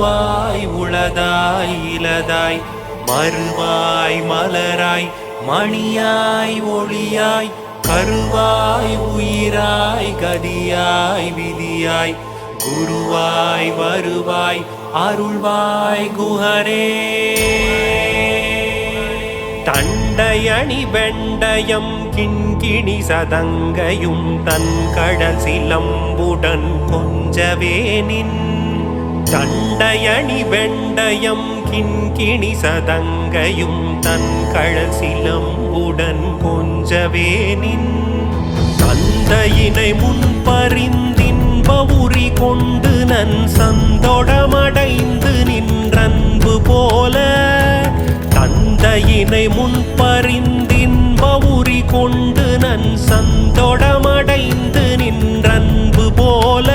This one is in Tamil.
உருவாய் உளதாய் இலதாய் மறுவாய் மலராய் மணியாய் ஒளியாய் கருவாய் உயிராய் கதியாய் விதியாய் குருவாய் வருவாய் அருள்வாய் குஹரே. தண்டையணி வெண்டயம் கிண்கிணி சதங்கையும் தன் கடல் சிலம்புடன் கொஞ்சவே நின். தண்டையணி வெண்டயம் கிண்கிணி சதங்கையும் தன் கடல் சிலம்புடன் கொஞ்சவே நின். தந்தையினை முன்பறிந்தின்ப உரி கொண்டு நன் சந்தொடமடைந்து நின்றன்பு போல. தந்தையினை முன்பறிந்தின்ப உரி கொண்டு நன் சந்தொடமடைந்து நின்றன்பு போல.